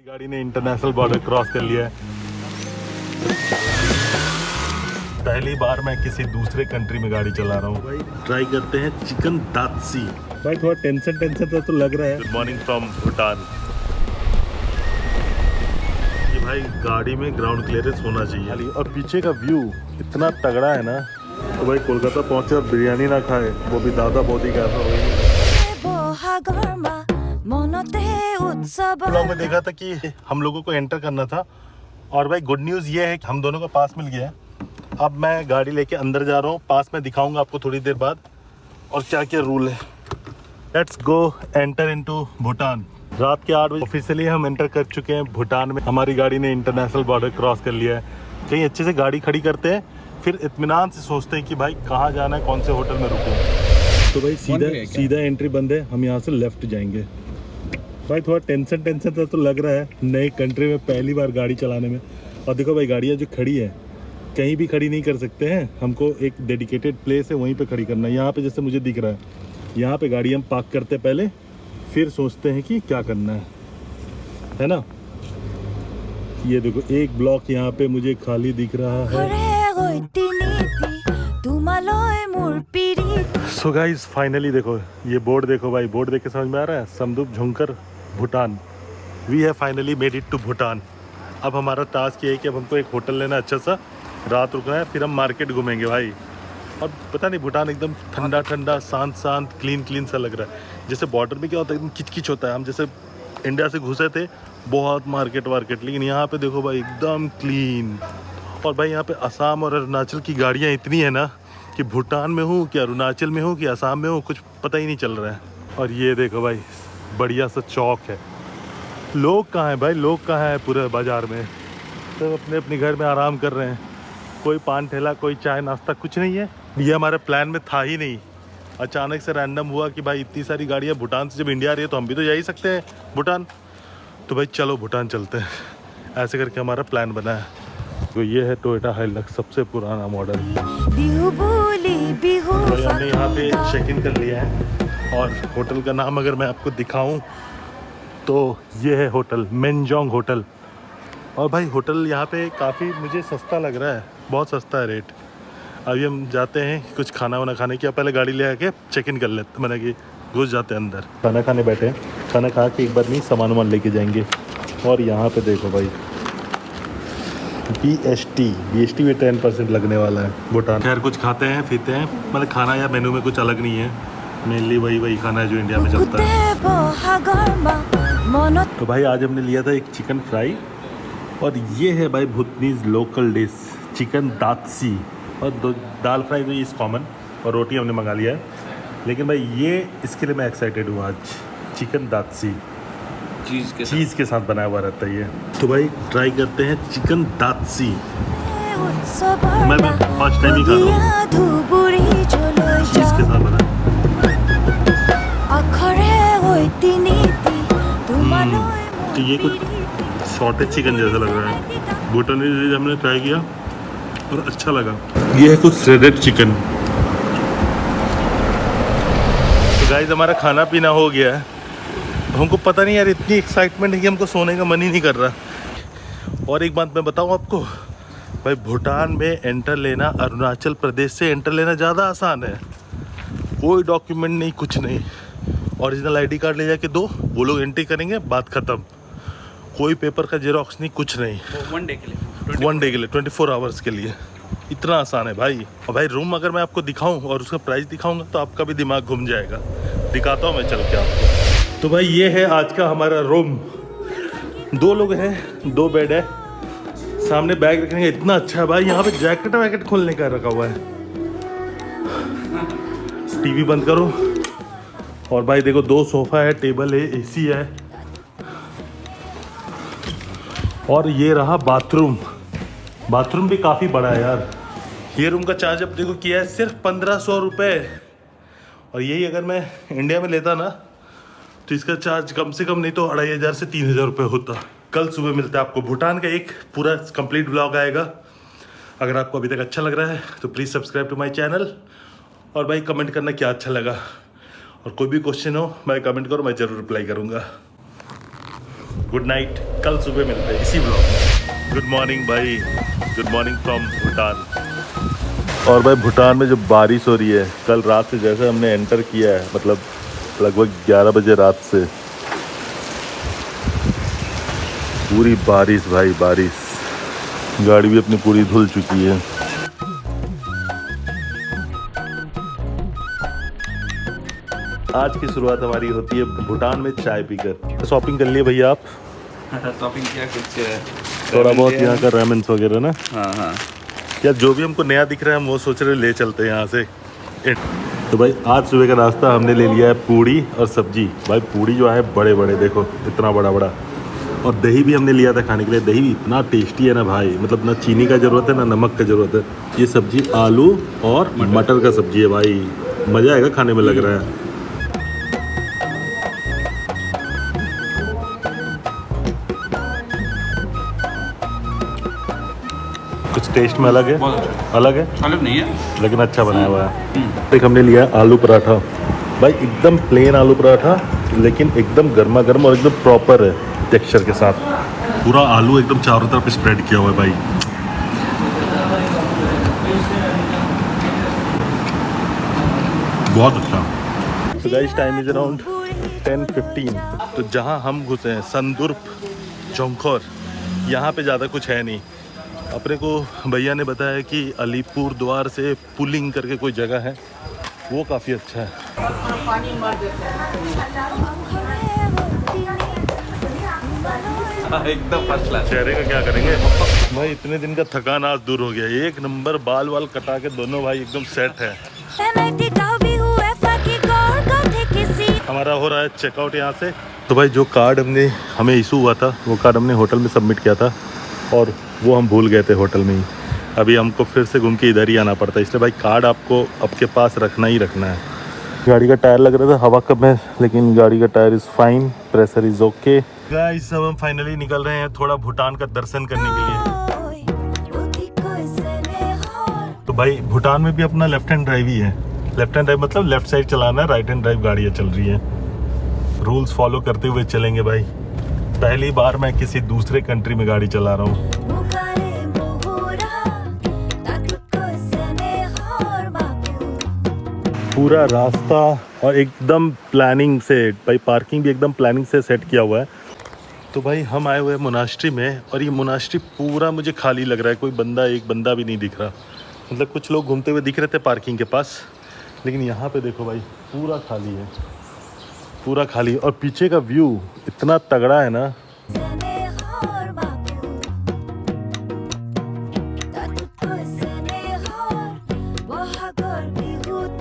गाड़ी ने international border cross कर लिया है। पहली बार मैं किसी दूसरे कंट्री में गाड़ी चला रहा हूँ। भाई ट्राई करते हैं चिकन दात्सी। भाई थोड़ा टेंशन तो लग रहा है। Good morning from Bhutan. ये भाई गाड़ी में ग्राउंड क्लियरेंस होना चाहिए और पीछे का व्यू इतना तगड़ा है ना। तो भाई कोलकाता पहुंचे और बिरयानी ना खाए वो भी दादा बोदी का ऐसा ब्लॉग में देखा था कि हम लोगों को एंटर करना था। और भाई गुड न्यूज़ ये है कि हम दोनों का पास मिल गया है। अब मैं गाड़ी लेके अंदर जा रहा हूँ। पास में दिखाऊंगा आपको थोड़ी देर बाद और क्या क्या रूल है। Let's go enter into Bhutan. रात के 8 बजे ऑफिशियली हम एंटर कर चुके हैं भूटान में। हमारी गाड़ी ने इंटरनेशनल बॉर्डर क्रॉस कर लिया है। कहीं अच्छे से गाड़ी खड़ी करते हैं, फिर इत्मीनान से सोचते हैं कि भाई कहाँ जाना है, कौन से होटल में रुकूँ। तो भाई सीधा एंट्री बंद है। हम यहाँ से लेफ्ट जाएंगे। भाई थोड़ा टेंशन तो लग रहा है नई कंट्री में पहली बार गाड़ी चलाने में। और देखो भाई गाड़ियाँ जो खड़ी है कहीं भी खड़ी नहीं कर सकते हैं। हमको एक डेडिकेटेड प्लेस है वहीं पे खड़ी करना है। यहाँ पे जैसे मुझे दिख रहा है, यहाँ पे गाड़ी हम पार्क करते हैं पहले, फिर सोचते हैं कि क्या करना है ना। ये देखो एक ब्लॉक यहाँ पे मुझे खाली दिख रहा है। सो गाइस फाइनली देखो ये बोर्ड देखो भाई, बोर्ड देख के समझ में आ रहा है Samdrup Jongkhar Bhutan. We have finally made it to Bhutan. अब हमारा टास्क ये है कि अब हमको एक होटल लेना अच्छा सा, रात रुकना है, फिर हम मार्केट घूमेंगे भाई। और पता नहीं भूटान एकदम ठंडा शांत क्लीन सा लग रहा है। जैसे बॉर्डर में क्या होता है एकदम किचकिच होता है। हम जैसे इंडिया से घुसे थे बहुत मार्केट, लेकिन यहाँ पे देखो भाई एकदम क्लीन। और भाई यहाँ पे असम और अरुणाचल की गाड़ियाँ इतनी है ना कि भूटान में हूँ कि अरुणाचल में हूँ कि असम में हूँ कुछ पता ही नहीं चल रहा है। और ये देखो भाई बढ़िया सा चौक है। लोग कहाँ हैं भाई, लोग कहाँ हैं पूरे बाज़ार में। तो अपने घर में आराम कर रहे हैं। कोई पान ठेला, कोई चाय नाश्ता कुछ नहीं है। ये हमारे प्लान में था ही नहीं। अचानक से रैंडम हुआ कि भाई इतनी सारी गाड़ियाँ भूटान से जब इंडिया आ रही है तो हम भी तो जा ही सकते हैं भूटान। तो भाई चलो भूटान चलते हैं। ऐसे करके हमारा प्लान बना है। तो ये है टोयोटा हाइलक्स, सबसे पुराना मॉडल। तो हमने यहाँ पे चेक इन कर लिया है। और होटल का नाम अगर मैं आपको दिखाऊं तो ये है होटल मेनजोंग होटल। और भाई होटल यहाँ पे काफ़ी मुझे सस्ता लग रहा है, बहुत सस्ता है रेट। अभी हम जाते हैं कुछ खाना वाना खाने की। पहले गाड़ी ले आके चेक इन कर लेते, मैंने कि घुस जाते हैं अंदर। खाना खाने बैठे हैं, खाना खा के एक बार नहीं सामान वामान लेके जाएंगे। और यहाँ पे देखो भाई BST भी 10% लगने वाला है भूटान। खैर कुछ खाते हैं पीते हैं, मतलब खाना या मेनू में कुछ अलग नहीं है। मेनली वही खाना है जो इंडिया में चलता है। तो भाई आज हमने लिया था एक चिकन फ्राई। और ये है भाई भूटनीज लोकल डिश चिकन दात्सी। और दाल फ्राई तो इज़ कॉमन, और रोटी हमने मंगा लिया है। लेकिन भाई ये इसके लिए मैं एक्साइटेड हूँ आज। चिकन दात्सी चीज़ के साथ बनाया हुआ रहता है ये। तो भाई ट्राई करते हैं चिकन दात्सी। मैं फर्स्ट टाइम ही खा रहा हूँ चीज़ के साथ बना। तो ये कुछ सॉटेड चिकन जैसा लग रहा है। भूटानी हमने ट्राई किया और अच्छा लगा। ये है कुछ श्रेडेड चिकन। तो गाइस हमारा खाना पीना हो गया है। हमको पता नहीं यार इतनी एक्साइटमेंट है कि हमको सोने का मन ही नहीं कर रहा। और एक बात मैं बताऊं आपको भाई, भूटान में एंटर लेना अरुणाचल प्रदेश से एंटर लेना ज़्यादा आसान है। कोई डॉक्यूमेंट नहीं, कुछ नहीं। ओरिजिनल ID कार्ड ले जाके दो, वो लोग एंट्री करेंगे, बात ख़त्म। कोई पेपर का जेरोक्स नहीं, कुछ नहीं। 1 डे के लिए 24 आवर्स के लिए इतना आसान है भाई। और भाई रूम अगर मैं आपको दिखाऊं और उसका प्राइस दिखाऊंगा तो आपका भी दिमाग घूम जाएगा। दिखाता हूँ मैं चल के आपको। तो भाई ये है आज का हमारा रूम। 2 लोग हैं, 2 बेड है, सामने बैग रखने का इतना अच्छा है भाई। यहाँ पे जैकेट वैकेट खोलने का रखा हुआ है। टीवी बंद करो। और भाई देखो 2 सोफा है, टेबल है, AC है। और ये रहा बाथरूम। बाथरूम भी काफ़ी बड़ा है यार। ये रूम का चार्ज अब देखो किया है सिर्फ 1500 रुपये। और यही अगर मैं इंडिया में लेता ना तो इसका चार्ज कम से कम नहीं तो 2500 से 3000 रुपये होता। कल सुबह मिलता है आपको भूटान का एक पूरा कंप्लीट ब्लॉग आएगा। अगर आपको अभी तक अच्छा लग रहा है तो please subscribe to my channel. और भाई कमेंट करना क्या अच्छा लगा। और कोई भी क्वेश्चन हो भाई कमेंट करो, मैं ज़रूर रिप्लाई करूँगा। गुड नाइट, कल सुबह मिलते हैं इसी ब्लॉग में। गुड मॉर्निंग भाई, गुड मॉर्निंग फ्रॉम भूटान। और भाई भूटान में जो बारिश हो रही है, कल रात से जैसे हमने एंटर किया है, मतलब लगभग 11 बजे रात से पूरी बारिश भाई बारिश, गाड़ी भी अपनी पूरी धुल चुकी है। आज की शुरुआत हमारी होती है भूटान में चाय पीकर। शॉपिंग कर लिए भैया आप? शॉपिंग किया कुछ थोड़ा बहुत यहाँ का रेमन्स वगैरह ना। हाँ या जो भी हमको नया दिख रहा है हम वो सोच रहे ले चलते हैं यहाँ से। तो भाई आज सुबह का नाश्ता हमने ले लिया है पूड़ी और सब्जी। भाई पूड़ी जो है बड़े बड़े, देखो इतना बड़ा बड़ा, और दही भी हमने लिया था खाने के लिए। दही भी इतना टेस्टी है ना भाई, मतलब ना चीनी का ज़रूरत है ना नमक का ज़रूरत है। ये सब्जी आलू और मटर का सब्जी है भाई, मज़ा आएगा खाने में लग रहा है। कुछ टेस्ट में अलग है, अलग है, अलग नहीं है लेकिन अच्छा बनाया हुआ है। एक हमने लिया आलू पराठा भाई, एकदम प्लेन आलू पराठा, लेकिन एकदम गर्मा गर्म और एकदम प्रॉपर है टेक्सचर के साथ। पूरा आलू एकदम चारों तरफ स्प्रेड किया हुआ है भाई। बहुत अच्छा। तो गाइस टाइम इज अराउंड 10:15। तो जहाँ हम घुसे हैं संदुर्प जोंखोर, यहाँ पे ज़्यादा कुछ है नहीं। अपने को भैया ने बताया कि अलीपुर द्वार से पुलिंग करके कोई जगह है, वो काफ़ी अच्छा है। एकदम फर्स्ट क्लास। चेहरे का क्या करेंगे भाई, इतने दिन का थकान आज दूर हो गया। एक नंबर बाल वाल कटा के दोनों भाई एकदम सेट है। हमारा हो रहा है चेकआउट यहाँ से। तो भाई जो कार्ड हमें इशू हुआ था, वो कार्ड हमने होटल में सबमिट किया था और वो हम भूल गए थे होटल में ही। अभी हमको फिर से घूम के इधर ही आना पड़ता है, इसलिए भाई कार्ड आपको आपके पास रखना ही रखना है। गाड़ी का टायर लग रहा था हवा कम है, लेकिन गाड़ी का tyre is fine, pressure is okay. Guys सब हम फाइनली निकल रहे हैं थोड़ा भूटान का दर्शन करने के लिए। तो भाई भूटान में भी अपना लेफ्ट हैंड ड्राइव ही है। लेफ्ट हैंड ड्राइव मतलब लेफ्ट साइड चलाना है, राइट हैंड ड्राइव गाड़ियाँ चल रही है। रूल्स फॉलो करते हुए चलेंगे भाई। पहली बार मैं किसी दूसरे कंट्री में गाड़ी चला रहा हूँ। पूरा रास्ता और एकदम प्लानिंग से भाई, पार्किंग भी एकदम प्लानिंग से सेट किया हुआ है। तो भाई हम आए हुए हैं मोनास्ट्री में, और ये मोनास्ट्री पूरा मुझे खाली लग रहा है। कोई बंदा, एक बंदा भी नहीं दिख रहा। मतलब कुछ लोग घूमते हुए दिख रहे थे पार्किंग के पास, लेकिन यहाँ पे देखो भाई पूरा खाली है, पूरा खाली। और पीछे का व्यू इतना तगड़ा है ना।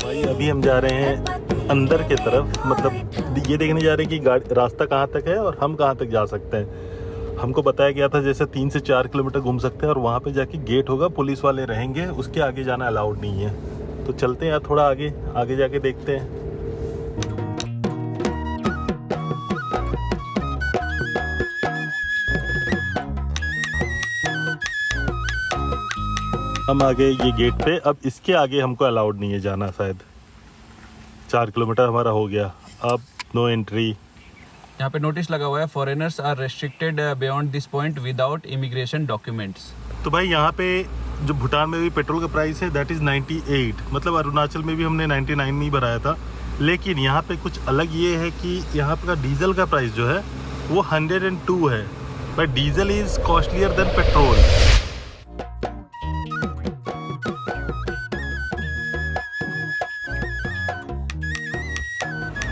भाई अभी हम जा रहे हैं अंदर के तरफ, मतलब ये देखने जा रहे हैं कि गाड़ी रास्ता कहाँ तक है और हम कहाँ तक जा सकते हैं। हमको बताया गया था जैसे 3 से 4 किलोमीटर घूम सकते हैं, और वहाँ पे जाके गेट होगा, पुलिस वाले रहेंगे, उसके आगे जाना अलाउड नहीं है। तो चलते हैं यार थोड़ा आगे आगे जाके देखते हैं। हम आगे ये गेट पे, अब इसके आगे हमको अलाउड नहीं है जाना। शायद 4 किलोमीटर हमारा हो गया, अब नो एंट्री। यहाँ पे नोटिस लगा हुआ है, foreigners are restricted beyond this point without immigration documents. तो भाई यहाँ पे जो भूटान में भी पेट्रोल का प्राइस है दैट इज़ 98, मतलब अरुणाचल में भी हमने 99 नहीं भराया था। लेकिन यहाँ पे कुछ अलग ये है कि यहाँ पे का डीजल का प्राइस जो है वो 102 है, but diesel is costlier then petrol.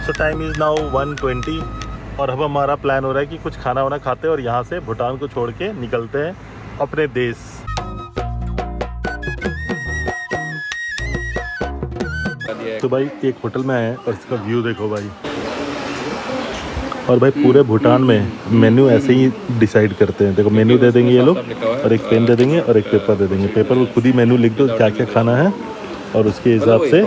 So time is now 1:20, और अब हमारा प्लान हो रहा है कि कुछ खाना वाना खाते हैं और यहाँ से भूटान को छोड़ के निकलते हैं अपने देश। तो भाई एक होटल में आए और इसका व्यू देखो भाई। और भाई पूरे भूटान में मेन्यू ऐसे ही डिसाइड करते हैं। देखो मेन्यू दे देंगे ये लोग, और एक पेन दे देंगे और एक पेपर दे देंगे। पेपर में खुद ही मेन्यू लिख दो क्या क्या खाना है, और उसके हिसाब से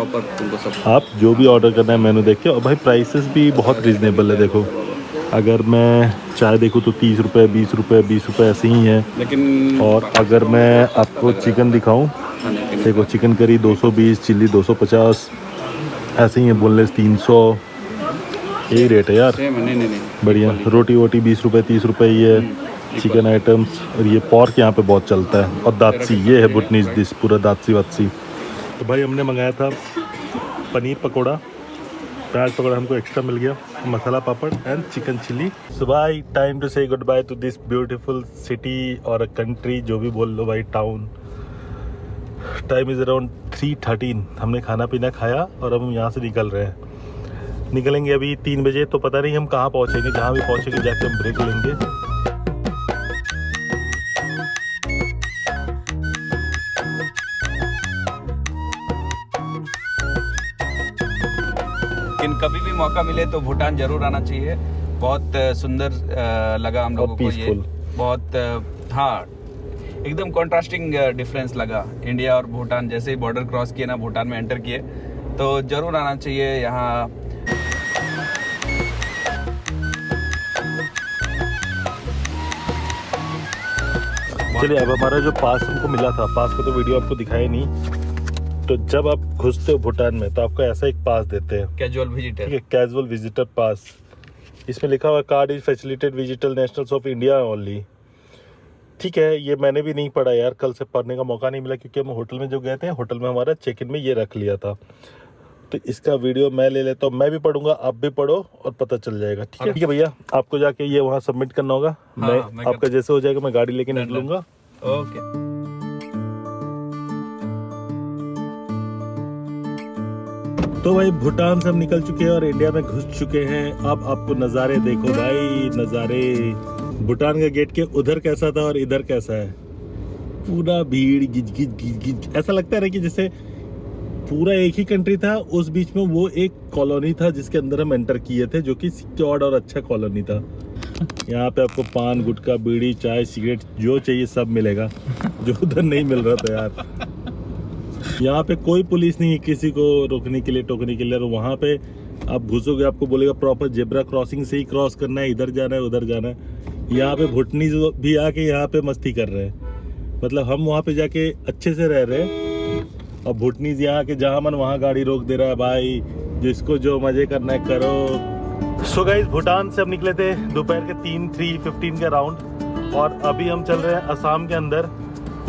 आप जो भी ऑर्डर करना है मेन्यू देख के। और भाई प्राइसेस भी बहुत रीजनेबल है। देखो अगर मैं चाय देखूँ तो 30 रुपये, 20 रुपये, 20 रुपये ऐसे ही हैं। लेकिन और अगर मैं आपको चिकन दिखाऊँ, देखो चिकन करी 220, चिल्ली 250 ऐसे ही है। बोनलेस 300, यही रेट है यार, सेम है, नहीं बढ़िया। रोटी वोटी 20 रुपये 30 रुपये, ये चिकन आइटम्स, और ये पॉर्क यहाँ पे बहुत चलता है, और दादसी, ये है भूटानीज डिश, पूरा दादसी वादसी। तो भाई हमने मंगाया था पनीर पकोड़ा, प्याज पकोड़ा हमको एक्स्ट्रा मिल गया, masala papad and chicken chilli. सो भाई टाइम टू से good by two this beautiful city और कंट्री, जो भी बोल लो भाई, टाउन। Time is around 3:13। हमने खाना पीना खाया और अब हम यहाँ से निकल रहे हैं। निकलेंगे अभी 3 बजे, तो पता नहीं हम कहाँ पहुँचेंगे, जहाँ भी पहुँचेंगे जाके हम ब्रेक लेंगे। लेकिन कभी भी मौका मिले तो भूटान जरूर आना चाहिए। बहुत सुंदर लगा हम लोगों को ये, बहुत हाँ एकदम कॉन्ट्रास्टिंग डिफरेंस लगा। इंडिया और भूटान जैसे ही बॉर्डर क्रॉस किए ना, भूटान में एंटर किए, तो जरूर आना चाहिए यहाँ। चलिए, अब हमारा जो पास हमको मिला था, पास को तो वीडियो आपको दिखाया नहीं। तो जब आप घुसते हो भूटान में तो आपको ऐसा एक पास देते हैं, कैजुअल विजिटर, ठीक है, कैजुअल विजिटर पास। इसमें लिखा हुआ card is facilitated visitor nationals of India only. ठीक है, ये मैंने भी नहीं पढ़ा यार, कल से पढ़ने का मौका नहीं मिला, क्योंकि हम होटल में जो गए थे, होटल में हमारा चेक इन में ये रख लिया था। तो इसका वीडियो मैं ले लेता हूँ, मैं भी पढ़ूंगा, आप भी पढ़ो और पता चल जाएगा। ठीक है, ठीक है भैया, आपको जाके ये वहाँ सबमिट करना होगा। मैं आपका जैसे हो जाएगा मैं गाड़ी लेके निकलूंगा। ओके। तो भाई भूटान से हम निकल चुके हैं और इंडिया में घुस चुके हैं। अब आपको नज़ारे देखो भाई, नज़ारे। भूटान का गेट के उधर कैसा था और इधर कैसा है, पूरा भीड़, गिज गिज गिज गिज। ऐसा लगता है ना कि जैसे पूरा एक ही कंट्री था, उस बीच में वो एक कॉलोनी था जिसके अंदर हम एंटर किए थे, जो कि सिक्योर्ड और अच्छा कॉलोनी था। यहाँ पे आपको पान, गुटखा, बीड़ी, चाय, सिगरेट जो चाहिए सब मिलेगा, जो उधर नहीं मिल रहा था यार। यहाँ पे कोई पुलिस नहीं है किसी को रोकने के लिए, टोकने के लिए। और वहाँ पे आप घुसोगे, आपको बोलेगा प्रॉपर जेब्रा क्रॉसिंग से ही क्रॉस करना है, इधर जाना है, उधर जाना है। यहाँ पे भूटानीज भी आके यहाँ पे मस्ती कर रहे हैं, मतलब हम वहाँ पे जाके अच्छे से रह रहे हैं, और भूटानीज यहाँ के जहाँ मन वहाँ गाड़ी रोक दे रहा है। भाई जिसको जो मजे करना है करो। सो गाइस, भूटान से हम निकले थे दोपहर के 3:15 के राउंड, और अभी हम चल रहे हैं असम के अंदर।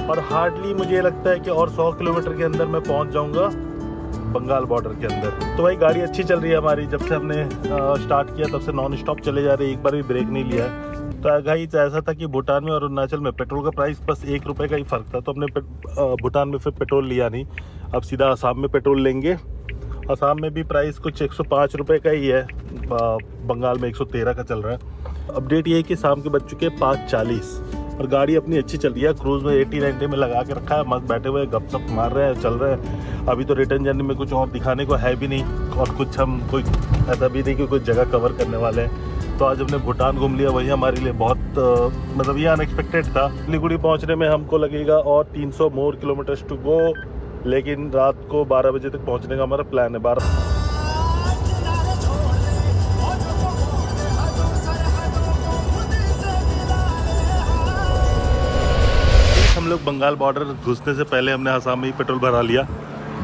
और हार्डली मुझे लगता है कि और 100 किलोमीटर के अंदर मैं पहुंच जाऊंगा बंगाल बॉर्डर के अंदर। तो भाई गाड़ी अच्छी चल रही है हमारी, जब से हमने स्टार्ट किया तब से नॉन स्टॉप चले जा रहे हैं, एक बार भी ब्रेक नहीं लिया है। तो गाइस ऐसा था कि भूटान में और अरुणाचल में पेट्रोल का प्राइस बस 1 रुपये का ही फ़र्क था, तो हमने भूटान में फिर पेट्रोल लिया नहीं, अब सीधा असम में पेट्रोल लेंगे। असम में भी प्राइस कुछ 105 रुपये का ही है, बंगाल में 113 का चल रहा है। अपडेट ये है कि शाम के बज चुके 5:40 और गाड़ी अपनी अच्छी चल रही है, क्रूज़ में 80-90 में लगा के रखा है, मस्त बैठे हुए गपशप मार रहे हैं, चल रहे हैं। अभी तो रिटर्न जर्नी में कुछ और दिखाने को है भी नहीं, और कुछ हम कोई ऐसा भी नहीं कि कोई जगह कवर करने वाले हैं। तो आज हमने भूटान घूम लिया, वही हमारे लिए बहुत मतलब ये अनएक्सपेक्टेड था। सिलीगुड़ी पहुंचने में हमको लगेगा और 300 मोर किलोमीटर्स टू गो, लेकिन रात को 12 बजे तक पहुंचने का हमारा प्लान है। 12 हम लोग बंगाल बॉर्डर घुसने से पहले हमने असम में ही पेट्रोल भरा लिया,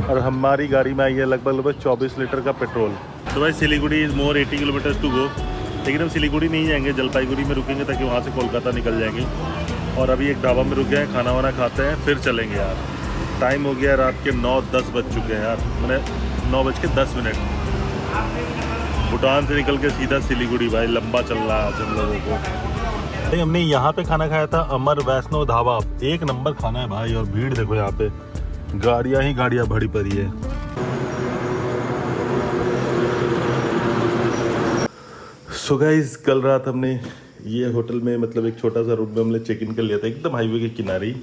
और हमारी गाड़ी में आई है लगभग 24 लीटर का पेट्रोल। तो भाई Siliguri is more 80 kilometres to go, लेकिन हम सिलीगुड़ी नहीं जाएंगे, जलपाईगुड़ी में रुकेंगे ताकि वहाँ से कोलकाता निकल जाएंगे। और अभी एक ढाबा में रुके हैं, खाना वाना खाते हैं, फिर चलेंगे यार। टाइम हो गया रात के 9-10 बज चुके हैं यार, मैंने 9:10। भूटान से निकल के सीधा सिलीगुड़ी, भाई लंबा चल रहा है हम लोगों को। भाई हमने यहाँ पे खाना खाया था, अमर वैष्णो ढाबा, एक नंबर खाना है भाई। और भीड़ देखो यहाँ पे, गाड़ियाँ ही गाड़ियाँ भरी पड़ी है। सो गाइस, कल रात हमने ये होटल में, मतलब एक छोटा सा रूम में हमने चेक इन कर लिया था, एकदम हाईवे के किनारे ही।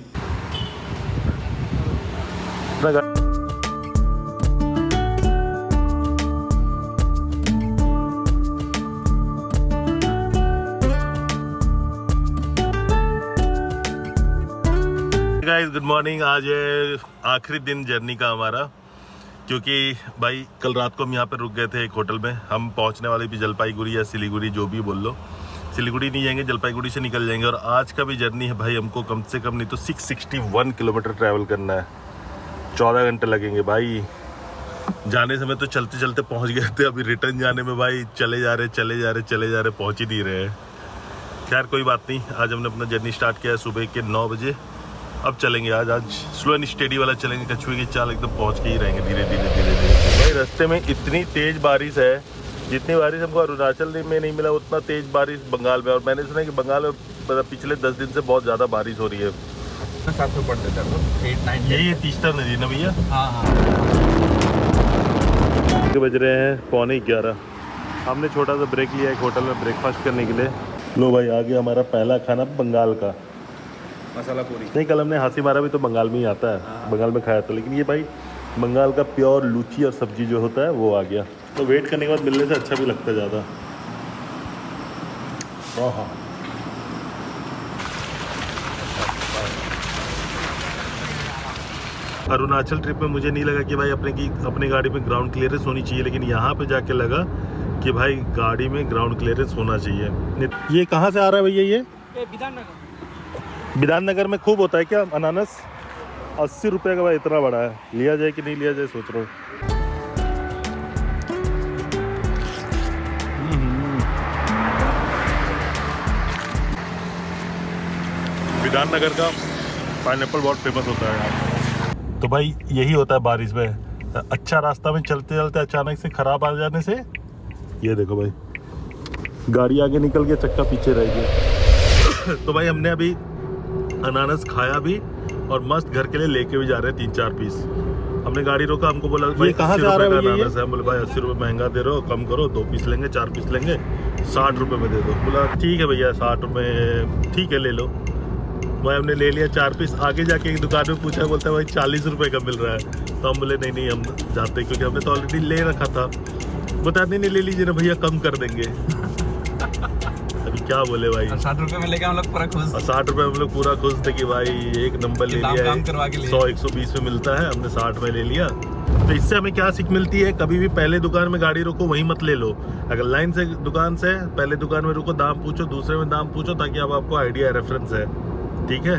Guys good morning. आज है आखिरी दिन जर्नी का हमारा, क्योंकि भाई कल रात को हम यहाँ पे रुक गए थे एक होटल में। हम पहुँचने वाले भी जलपाईगुड़ी या सिलीगुड़ी, जो भी बोल लो। सिलीगुड़ी नहीं जाएंगे, जलपाईगुड़ी से निकल जाएंगे। और आज का भी जर्नी है भाई, हमको कम से कम नहीं तो 661 किलोमीटर ट्रैवल करना है, 14 घंटे लगेंगे भाई। जाने समय तो चलते चलते पहुंच गए थे, अभी रिटर्न जाने में भाई चले जा रहे पहुंच ही नहीं रहे। खैर कोई बात नहीं, आज हमने अपना जर्नी स्टार्ट किया है सुबह के 9 बजे। अब चलेंगे आज स्लो एंड स्टेडी वाला चलेंगे, कछुए की चाल एकदम पहुंच के ही रहेंगे धीरे धीरे। भाई रास्ते में इतनी तेज बारिश है, जितनी बारिश हमको अरुणाचल में नहीं मिला उतना तेज बारिश बंगाल में। और मैंने सुना कि बंगाल में पिछले 10 दिन से बहुत ज़्यादा बारिश हो रही है। साथ में पढ़ते थे 8-9 यही तीस्ता नदी ना भैया? हाँ। बज रहे हैं 11:15। हमने छोटा सा ब्रेक लिया एक होटल में ब्रेकफास्ट करने के लिए। लो भाई आ गया हमारा पहला खाना बंगाल का, मसाला पूरी। नहीं कल हमने हाथी मारा भी तो बंगाल में ही आता है, बंगाल में खाया था। लेकिन ये भाई बंगाल का प्योर लूची और सब्जी जो होता है वो आ गया। तो वेट करने के बाद मिलने से अच्छा भी लगता है ज़्यादा। हाँ अरुणाचल ट्रिप में मुझे नहीं लगा कि भाई अपनी गाड़ी में ग्राउंड क्लियरेंस होनी चाहिए, लेकिन यहाँ पे जाके लगा कि भाई गाड़ी में ग्राउंड क्लियरेंस होना चाहिए। ये कहाँ से आ रहा है भैया? ये विधान नगर में खूब होता है क्या अनानास? 80 रुपये का भाई, इतना बड़ा है। लिया जाए कि नहीं लिया जाए सोच रहा हूँ। विधान नगर का पाइनएप्पल बहुत फेमस होता है यहाँ। तो भाई यही होता है बारिश में, अच्छा रास्ता में चलते चलते अचानक से खराब आ जाने से ये देखो भाई गाड़ी आगे निकल गया, चक्का पीछे रह गया। तो भाई हमने अभी अनानास खाया भी और मस्त घर के लिए लेके भी जा रहे हैं 3-4 पीस। हमने गाड़ी रोका, हमको बोला भाई कहाँ से आ रहा है अनानास है? बोले भाई 80 रुपये महंगा दे रहे हो, कम करो, 2 पीस लेंगे 4 पीस लेंगे, 60 रुपये में दे दो। बोला ठीक है भैया 60 रुपये ठीक है ले लो। भाई हमने ले लिया 4 पीस। आगे जाके एक दुकान में पूछा, बोलता है भाई 40 रुपये का मिल रहा है। तो हम बोले नहीं हम जाते, क्योंकि हमने तो ऑलरेडी ले रखा था। बता नहीं ले लीजिए ना भैया, कम कर देंगे। अभी क्या बोले भाई, 60 रुपये में लेके हम लोग पूरा खुश। 60 रुपये हम लोग पूरा खुश थे कि भाई एक नंबर ले लिया है। 100-120 में मिलता है, हमने 60 में ले लिया। तो इससे हमें क्या सीख मिलती है, कभी भी पहले दुकान में गाड़ी रोको वहीं मत ले लो। अगर लाइन से दुकान से पहले दुकान में रुको, दाम पूछो, दूसरे में दाम पूछो, ताकि अब आपको आइडिया रेफरेंस है। ठीक है,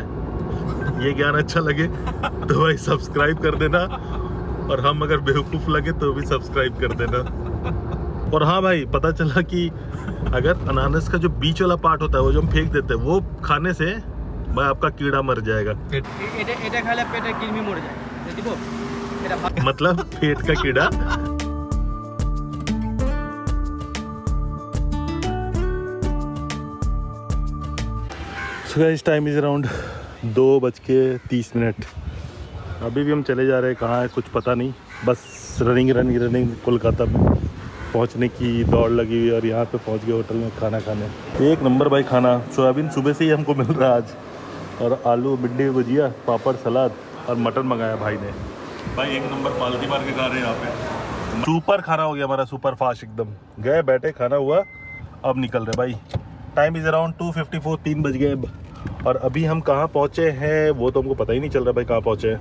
ये ज्ञान अच्छा लगे तो भाई सब्सक्राइब कर देना, और हम अगर बेवकूफ़ लगे तो भी सब्सक्राइब कर देना। और हाँ भाई पता चला कि अगर अनानास का जो बीच वाला पार्ट होता है वो जो हम फेंक देते हैं, वो खाने से भाई आपका कीड़ा मर जाएगा। मतलब पेट का कीड़ा। इस टाइम इज अराउंड 2:30। अभी भी हम चले जा रहे हैं, कहाँ है कुछ पता नहीं, बस रनिंग कोलकाता पहुंचने की दौड़ लगी हुई। और यहाँ पे पहुंच गए होटल में खाना खाने। एक नंबर भाई खाना, सोयाबीन सुबह से ही हमको मिल रहा है आज, और आलू भिंडी भुजिया, पापड़, सलाद और मटन मंगाया भाई ने। भाई एक नंबर पालती मार के खा रहे हैं यहाँ पे। सुपर खाना हो गया हमारा, सुपर फास्ट एकदम। गए बैठे, खाना हुआ, अब निकल रहे भाई। टाइम इज़ अराउंड 2:54, 3 बज गए। और अभी हम कहाँ पहुँचे हैं वो तो हमको पता ही नहीं चल रहा भाई कहाँ पहुँचे हैं।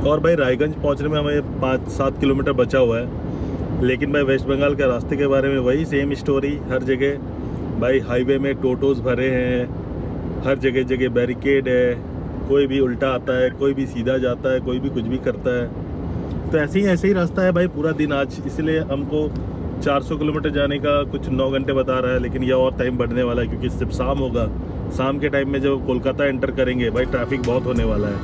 और भाई रायगंज पहुँचने में हमें 5-7 किलोमीटर बचा हुआ है। लेकिन भाई वेस्ट बंगाल के रास्ते के बारे में वही सेम स्टोरी हर जगह। भाई हाईवे में टोटोस भरे हैं, हर जगह बैरिकेड है, कोई भी उल्टा आता है, कोई भी सीधा जाता है, कोई भी कुछ भी करता है। तो ऐसे ही रास्ता है भाई पूरा दिन आज। इसलिए हमको 400 किलोमीटर जाने का कुछ 9 घंटे बता रहा है, लेकिन यह और टाइम बढ़ने वाला है, क्योंकि जब शाम होगा, शाम के टाइम में जब कोलकाता एंटर करेंगे भाई ट्रैफिक बहुत होने वाला है।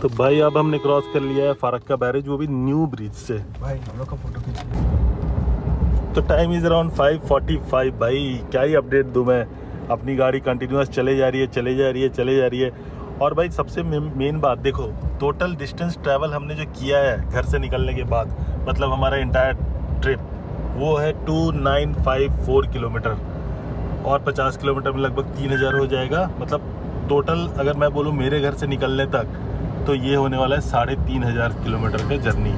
तो भाई अब हमने क्रॉस कर लिया है फारक्का बैरेज, वो भी न्यू ब्रिज से। भाई हम लोग का फोटो खींच। तो टाइम इज़ अराउंड 5:45। भाई क्या ही अपडेट दूँ मैं, अपनी गाड़ी कंटिन्यूस चले जा रही है। और भाई सबसे मेन बात देखो, टोटल डिस्टेंस ट्रैवल हमने जो किया है घर से निकलने के बाद, मतलब हमारा इंटायर ट्रिप, वो है 2954 किलोमीटर। और 50 किलोमीटर में लगभग 3000 हो जाएगा। मतलब टोटल अगर मैं बोलूँ मेरे घर से निकलने तक, तो ये होने वाला है 3500 किलोमीटर का journey.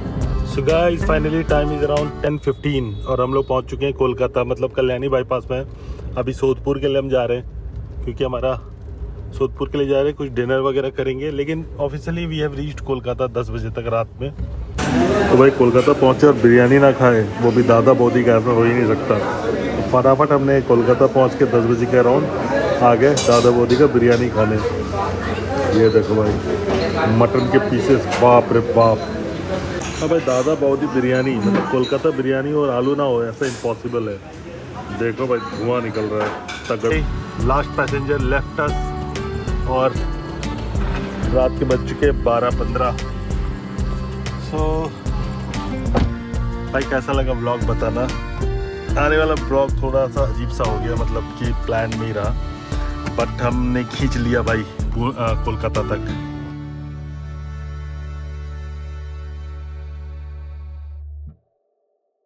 So guys finally time is around 10:15 और हम लोग पहुंच चुके हैं कोलकाता, मतलब कल्याणी बाईपास में। अभी सोदपुर के लिए हम जा रहे हैं, क्योंकि हमारा सोदपुर के लिए जा रहे हैं, कुछ डिनर वगैरह करेंगे। लेकिन officially we have reached Kolkata 10 बजे तक रात में। तो भाई कोलकाता पहुंचे और बिरयानी ना खाए, वो भी दादा बोदी का, ऐसा हो ही नहीं सकता। फटाफट हमने कोलकाता पहुंच के 10 बजे के अराउंड आ गए दादा बोदी का बिरयानी खाने। ये देखो भाई मटन के पीसेस, बाप रे बाप। अब भाई दादा बौदी बिरयानी मतलब कोलकाता बिरयानी और आलू ना हो ऐसा इम्पॉसिबल है। देखो भाई धुआं निकल रहा है तगड़े। लास्ट पैसेंजर लेफ्ट अस और रात के बज चुके 12:15। सो भाई कैसा लगा व्लॉग बताना। आने वाला व्लॉग थोड़ा सा अजीब सा हो गया, मतलब कि प्लान नहीं रहा, बट हमने खींच लिया भाई कोलकाता तक।